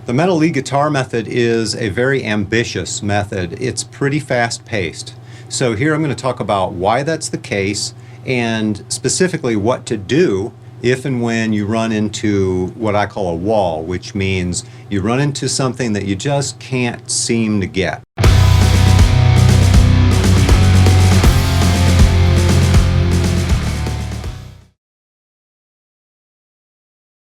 The metal lead guitar method is a very ambitious method. It's pretty fast-paced. So here I'm going to talk about why that's the case and specifically what to do if and when you run into what I call a wall, which means you run into something that you just can't seem to get.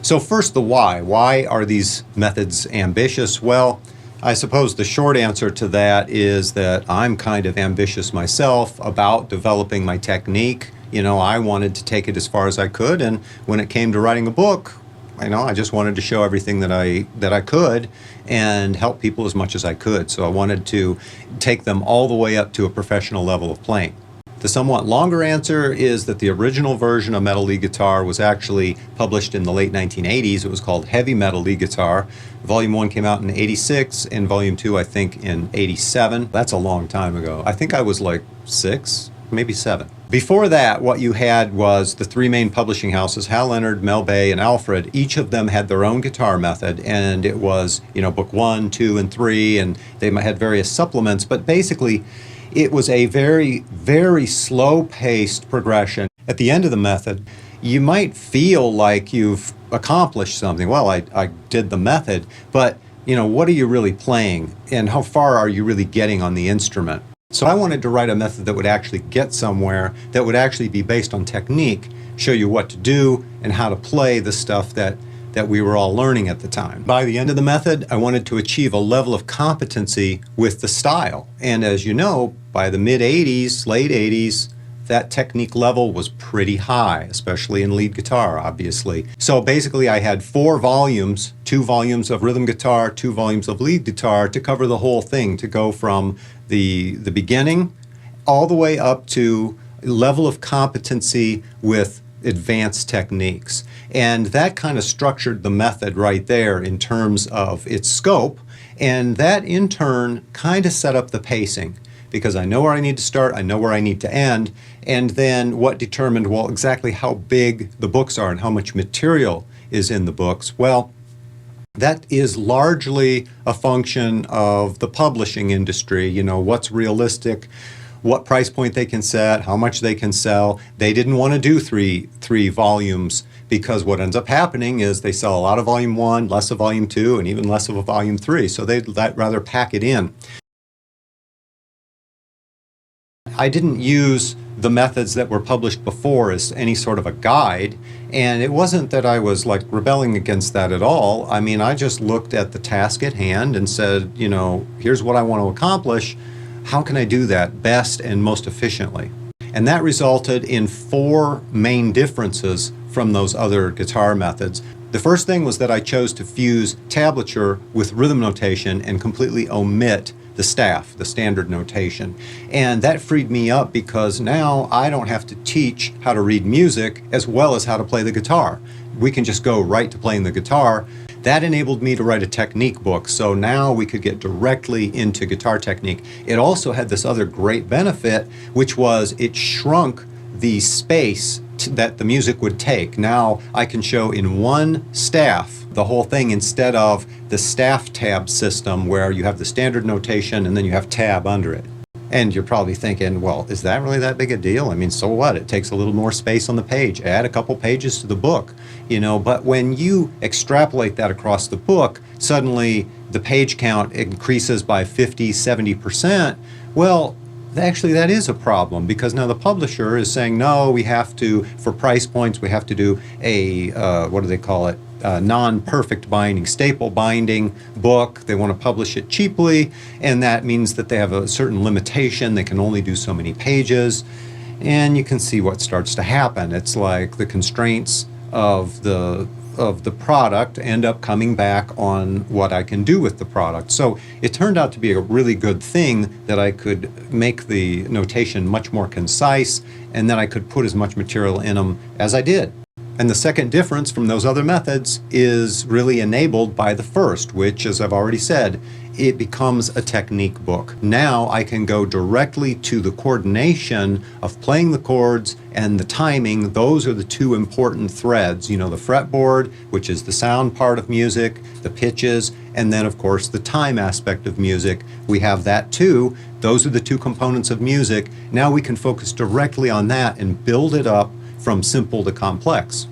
So first, the why. Why are these methods ambitious? Well, I suppose the short answer to that is that I'm kind of ambitious myself about developing my technique. I wanted to take it as far as I could, and when it came to writing a book, I just wanted to show everything that I could and help people as much as I could. So I wanted to take them all the way up to a professional level of playing. The somewhat longer answer is that the original version of metal lead guitar was actually published in the late 1980s. It was called Heavy Metal Lead Guitar. Volume 1 came out in '86 and Volume 2 I think in '87. That's a long time ago. I think I was like 6, maybe 7. Before that, what you had was the three main publishing houses, Hal Leonard, Mel Bay, and Alfred. Each of them had their own guitar method, and it was, book 1, 2, and 3, and they had various supplements, but basically it was a very, very slow-paced progression. At the end of the method, you might feel like you've accomplished something. Well, I did the method, but what are you really playing, and how far are you really getting on the instrument? So I wanted to write a method that would actually get somewhere, that would actually be based on technique, show you what to do and how to play the stuff that we were all learning at the time. By the end of the method, I wanted to achieve a level of competency with the style. And as you know, by the mid-'80s, late '80s, that technique level was pretty high, especially in lead guitar, obviously. So basically I had 4 volumes, 2 volumes of rhythm guitar, 2 volumes of lead guitar to cover the whole thing, to go from the beginning all the way up to level of competency with advanced techniques. And that kind of structured the method right there in terms of its scope, and that in turn kind of set up the pacing, because I know where I need to start, I know where I need to end, and then what determined, well, exactly how big the books are and how much material is in the books. Well, that is largely a function of the publishing industry, what's realistic, what price point they can set, how much they can sell. They didn't want to do three volumes, because what ends up happening is they sell a lot of Volume 1, less of Volume 2, and even less of a Volume 3, so they'd rather pack it in. I didn't use the methods that were published before as any sort of a guide, and it wasn't that I was rebelling against that at all. I just looked at the task at hand and said, here's what I want to accomplish. How can I do that best and most efficiently? And that resulted in 4 main differences from those other guitar methods. The first thing was that I chose to fuse tablature with rhythm notation and completely omit the staff, the standard notation. And that freed me up, because now I don't have to teach how to read music as well as how to play the guitar. We can just go right to playing the guitar. That enabled me to write a technique book, so now we could get directly into guitar technique. It also had this other great benefit, which was it shrunk the space that the music would take. Now I can show in one staff the whole thing, instead of the staff tab system where you have the standard notation and then you have tab under it. And you're probably thinking, well, is that really that big a deal? So what? It takes a little more space on the page. Add a couple pages to the book, But when you extrapolate that across the book, suddenly the page count increases by 50, 70%. Well, actually that is a problem, because now the publisher is saying, no, we have to, for price points, we have to do a, what do they call it? Non-perfect binding, staple binding book. They want to publish it cheaply, and that means that they have a certain limitation. They can only do so many pages, and you can see what starts to happen. It's like the constraints of the product end up coming back on what I can do with the product. So it turned out to be a really good thing that I could make the notation much more concise, and that I could put as much material in them as I did. And the second difference from those other methods is really enabled by the first, which, as I've already said, it becomes a technique book. Now I can go directly to the coordination of playing the chords and the timing. Those are the two important threads. You know, the fretboard, which is the sound part of music, the pitches, and then of course the time aspect of music. We have that too. Those are the two components of music. Now we can focus directly on that and build it up from simple to complex.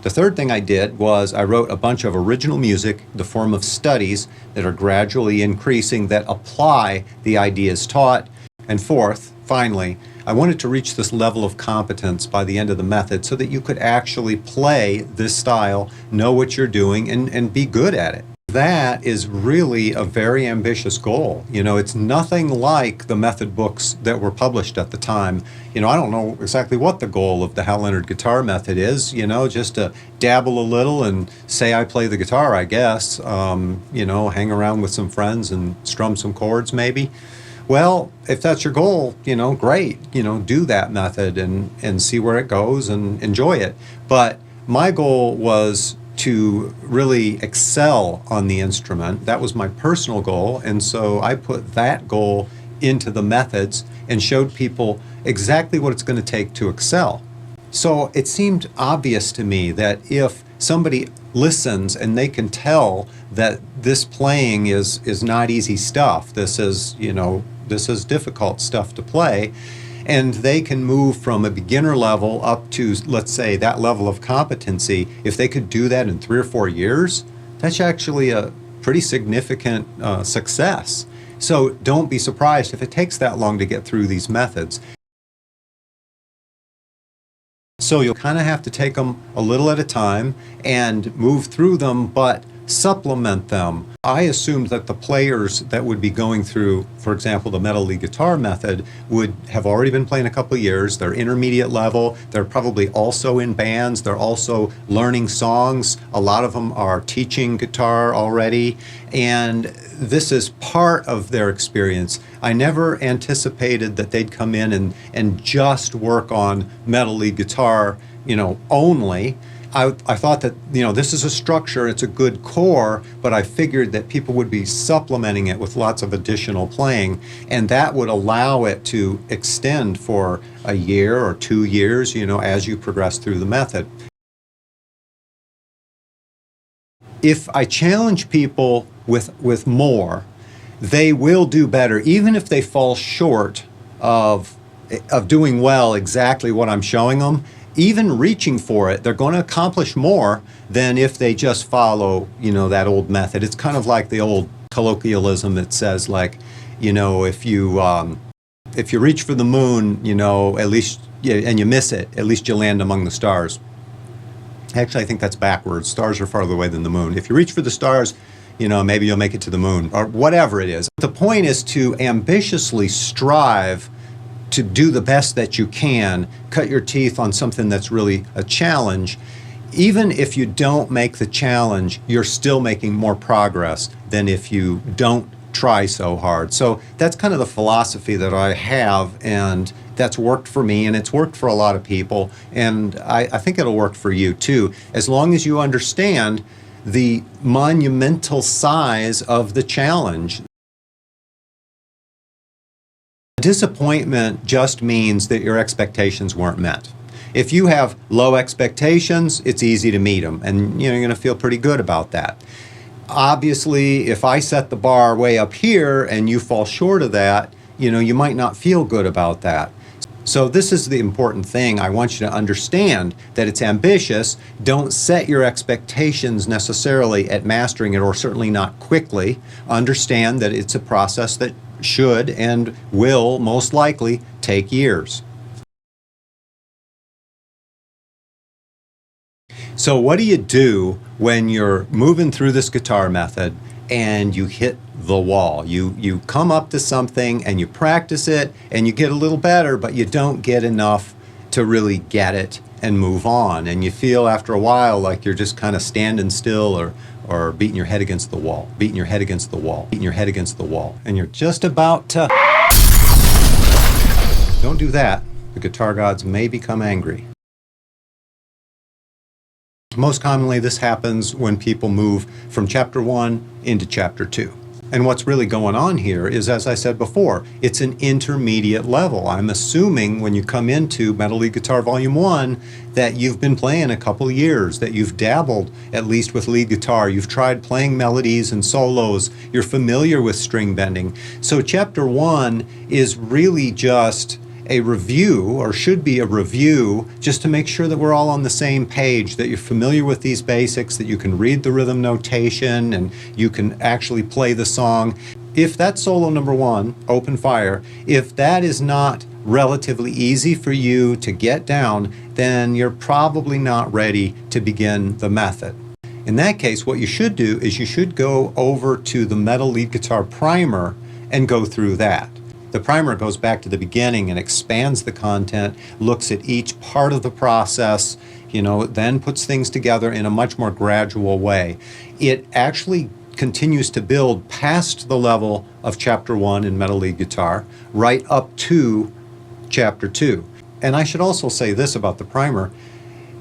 The third thing I did was I wrote a bunch of original music, the form of studies that are gradually increasing that apply the ideas taught. And fourth, finally, I wanted to reach this level of competence by the end of the method so that you could actually play this style, know what you're doing, and be good at it. That is really a very ambitious goal. You know, it's nothing like the method books that were published at the time. You know, I don't know exactly what the goal of the Hal Leonard guitar method is, you know, just to dabble a little and say I play the guitar, I guess. You know, hang around with some friends and strum some chords maybe. Well, if that's your goal, you know, great. You know, do that method and see where it goes and enjoy it. But my goal was to really excel on the instrument. That was my personal goal, and so I put that goal into the methods and showed people exactly what it's going to take to excel. So it seemed obvious to me that if somebody listens and they can tell that this playing is not easy stuff, this is, you know, this is difficult stuff to play, and they can move from a beginner level up to, let's say, that level of competency. If they could do that in 3 or 4 years, that's actually a pretty significant success. So don't be surprised if it takes that long to get through these methods. So you'll kind of have to take them a little at a time and move through them, but supplement them. I assumed that the players that would be going through, for example, the metal lead guitar method would have already been playing a couple of years. They're intermediate level. They're probably also in bands. They're also learning songs. A lot of them are teaching guitar already. And this is part of their experience. I never anticipated that they'd come in and just work on metal lead guitar, you know, only. I thought that, you know, this is a structure, it's a good core, but I figured that people would be supplementing it with lots of additional playing, and that would allow it to extend for a year or 2 years, you know, as you progress through the method. If I challenge people with more, they will do better, even if they fall short of doing well exactly what I'm showing them. Even reaching for it, they're going to accomplish more than if they just follow, you know, that old method. It's kind of like the old colloquialism that says, like, you know, if you reach for the moon, you know, at least, and you miss it, at least you land among the stars. Actually, I think that's backwards. Stars are farther away than the moon. If you reach for the stars, you know, maybe you'll make it to the moon, or whatever it is. The point is to ambitiously strive to do the best that you can, cut your teeth on something that's really a challenge. Even if you don't make the challenge, you're still making more progress than if you don't try so hard. So that's kind of the philosophy that I have, and that's worked for me, and it's worked for a lot of people, and I think it'll work for you too, as long as you understand the monumental size of the challenge. Disappointment just means that your expectations weren't met. If you have low expectations, it's easy to meet them, and you know, you're going to feel pretty good about that. Obviously, if I set the bar way up here and you fall short of that, you know, you might not feel good about that. So this is the important thing. I want you to understand that it's ambitious. Don't set your expectations necessarily at mastering it, or certainly not quickly. Understand that it's a process that should and will most likely take years. So what do you do when you're moving through this guitar method and you hit the wall? You come up to something and you practice it and you get a little better, but you don't get enough to really get it and move on. And you feel after a while like you're just kind of standing still, or beating your head against the wall, beating your head against the wall, beating your head against the wall. And you're just about to... Don't do that. The guitar gods may become angry. Most commonly, this happens when people move from chapter 1 into chapter 2. And what's really going on here is, as I said before, it's an intermediate level. I'm assuming when you come into Metal Lead Guitar Volume 1 that you've been playing a couple of years, that you've dabbled at least with lead guitar, you've tried playing melodies and solos, you're familiar with string bending. So chapter 1 is really just a review, or should be a review, just to make sure that we're all on the same page, that you're familiar with these basics, that you can read the rhythm notation and you can actually play the song. If that's solo number 1, Open Fire, if that is not relatively easy for you to get down, then you're probably not ready to begin the method. In that case, what you should do is you should go over to the Metal Lead Guitar Primer and go through that. The primer goes back to the beginning and expands the content, looks at each part of the process, then puts things together in a much more gradual way. It actually continues to build past the level of chapter 1 in Metal Lead Guitar, right up to chapter 2. And I should also say this about the primer.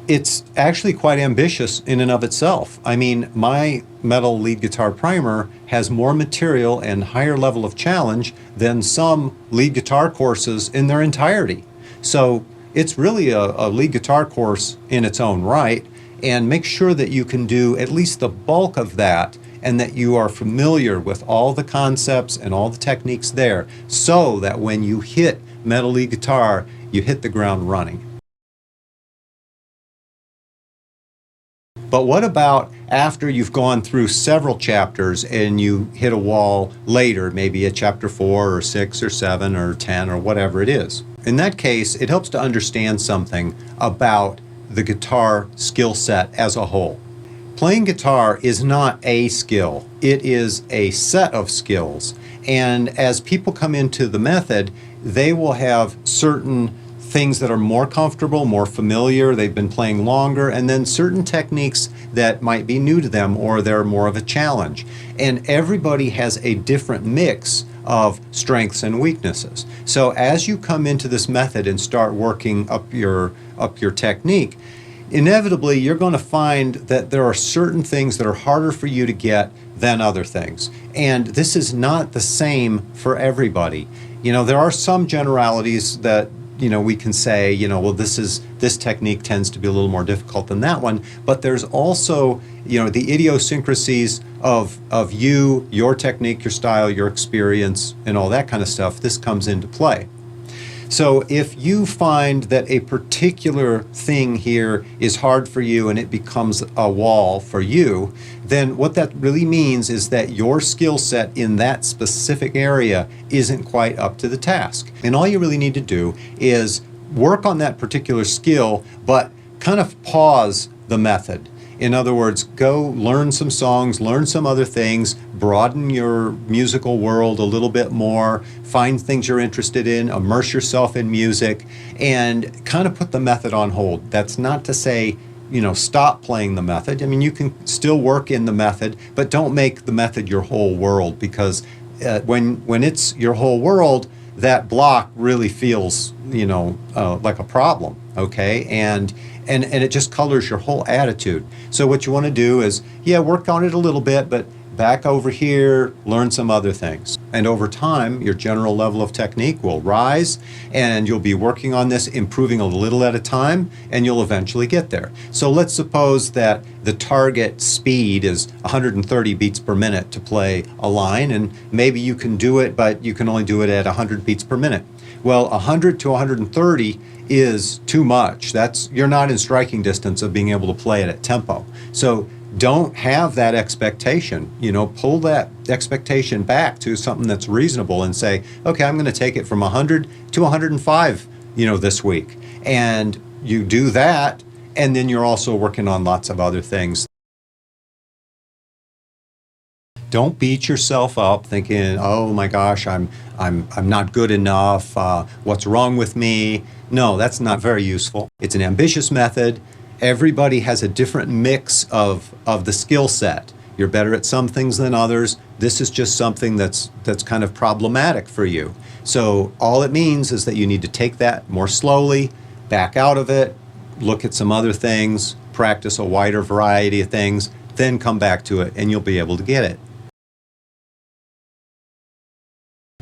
It's actually quite ambitious in and of itself. I mean, my Metal Lead Guitar Primer has more material and higher level of challenge than some lead guitar courses in their entirety. So it's really a lead guitar course in its own right, and make sure that you can do at least the bulk of that and that you are familiar with all the concepts and all the techniques there, so that when you hit Metal Lead Guitar, you hit the ground running. But what about after you've gone through several chapters and you hit a wall later, maybe at chapter 4 or 6 or 7 or 10 or whatever it is? In that case, it helps to understand something about the guitar skill set as a whole. Playing guitar is not a skill, it is a set of skills. And as people come into the method, they will have certain things that are more comfortable, more familiar, they've been playing longer, and then certain techniques that might be new to them or they're more of a challenge. And everybody has a different mix of strengths and weaknesses. So as you come into this method and start working up your technique, inevitably you're going to find that there are certain things that are harder for you to get than other things. And this is not the same for everybody. There are some generalities that we can say, well, this technique tends to be a little more difficult than that one, but there's also, the idiosyncrasies of you, your technique, your style, your experience, and all that kind of stuff. This comes into play. So if you find that a particular thing here is hard for you and it becomes a wall for you, then what that really means is that your skill set in that specific area isn't quite up to the task. And all you really need to do is work on that particular skill, but kind of pause the method. In other words, go learn some songs, learn some other things, broaden your musical world a little bit more, find things you're interested in, immerse yourself in music, and kind of put the method on hold. That's not to say, stop playing the method. I mean, you can still work in the method, but don't make the method your whole world, because when it's your whole world, that block really feels, like a problem, okay? And it just colors your whole attitude. So what you want to do is, work on it a little bit, but back over here, learn some other things. And over time, your general level of technique will rise, and you'll be working on this, improving a little at a time, and you'll eventually get there. So let's suppose that the target speed is 130 beats per minute to play a line, and maybe you can do it, but you can only do it at 100 beats per minute. Well, 100 to 130 is too much. You're not in striking distance of being able to play it at tempo. So don't have that expectation. Pull that expectation back to something that's reasonable and say, okay, I'm going to take it from 100 to 105, this week. And you do that, and then you're also working on lots of other things. Don't beat yourself up thinking, oh my gosh, I'm not good enough. What's wrong with me? No, that's not very useful. It's an ambitious method. Everybody has a different mix of the skill set. You're better at some things than others. This is just something that's kind of problematic for you. So all it means is that you need to take that more slowly, back out of it, look at some other things, practice a wider variety of things, then come back to it and you'll be able to get it.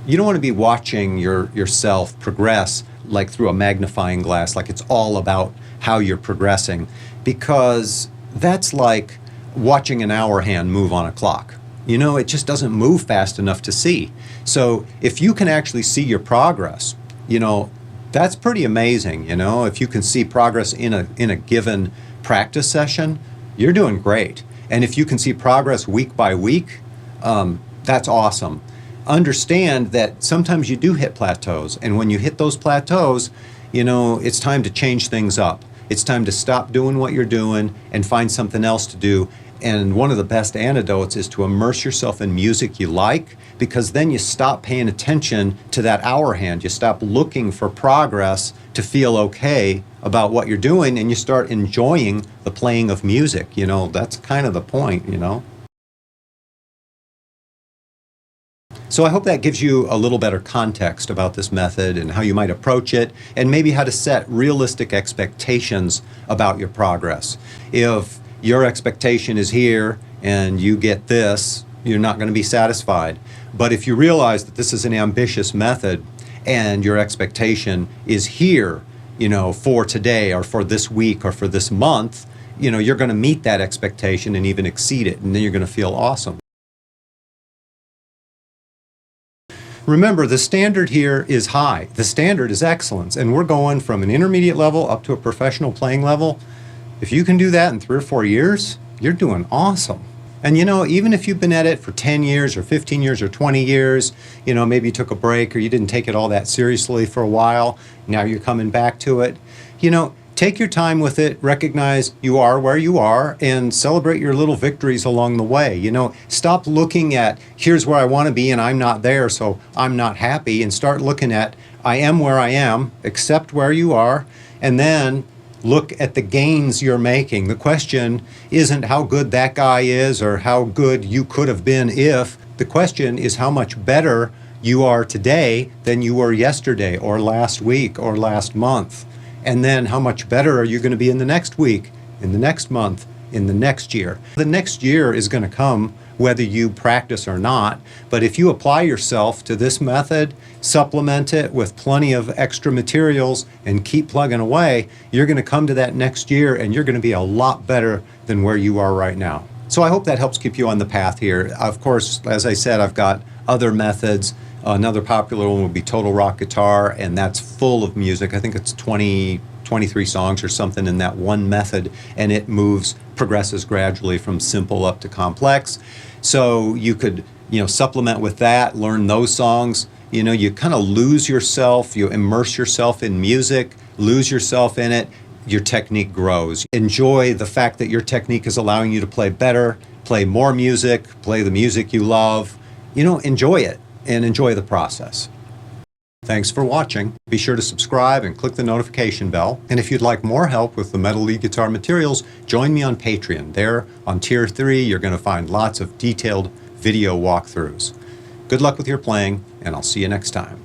You don't want to be watching yourself progress like through a magnifying glass, like it's all about how you're progressing, because that's like watching an hour hand move on a clock. You know, it just doesn't move fast enough to see. So if you can actually see your progress, you know, that's pretty amazing. You know, if you can see progress in a given practice session, you're doing great. And if you can see progress week by week, that's awesome. Understand that sometimes you do hit plateaus, and when you hit those plateaus, you know, it's time to change things up. It's time to stop doing what you're doing and find something else to do. And one of the best antidotes is to immerse yourself in music you like, because then you stop paying attention to that hour hand. You stop looking for progress to feel okay about what you're doing, and you start enjoying the playing of music. You know, that's kind of the point, you know. So I hope that gives you a little better context about this method and how you might approach it, and maybe how to set realistic expectations about your progress. If your expectation is here and you get this, you're not going to be satisfied. But if you realize that this is an ambitious method and your expectation is here, you know, for today or for this week or for this month, you know, you're going to meet that expectation and even exceed it, and then you're going to feel awesome. Remember, the standard here is high. The standard is excellence, and we're going from an intermediate level up to a professional playing level. If you can do that in 3 or 4 years, you're doing awesome. And you know, even if you've been at it for 10 years or 15 years or 20 years, you know, maybe you took a break or you didn't take it all that seriously for a while, now you're coming back to it, you know, take your time with it, recognize you are where you are, and celebrate your little victories along the way. You know, stop looking at, here's where I want to be and I'm not there, so I'm not happy, and start looking at, I am where I am, accept where you are, and then look at the gains you're making. The question isn't how good that guy is or how good you could have been if. The question is how much better you are today than you were yesterday or last week or last month. And then how much better are you going to be in the next week, in the next month, in the next year. The next year is going to come whether you practice or not, but if you apply yourself to this method, supplement it with plenty of extra materials, and keep plugging away, you're going to come to that next year and you're going to be a lot better than where you are right now. So I hope that helps keep you on the path here. Of course, as I said, I've got other methods. Another popular one would be total rock guitar, and that's full of music. I think it's 23 songs or something in that one method, and it progresses gradually from simple up to complex. So you could, you know, supplement with that, learn those songs. You know, you kind of lose yourself, you immerse yourself in music, lose yourself in it, your technique grows. Enjoy the fact that your technique is allowing you to play better, play more music, play the music you love. You know, enjoy it and enjoy the process. Thanks for watching. Be sure to subscribe and click the notification bell. And if you'd like more help with the metal lead guitar materials, join me on Patreon. There, on Tier 3, you're going to find lots of detailed video walkthroughs. Good luck with your playing, and I'll see you next time.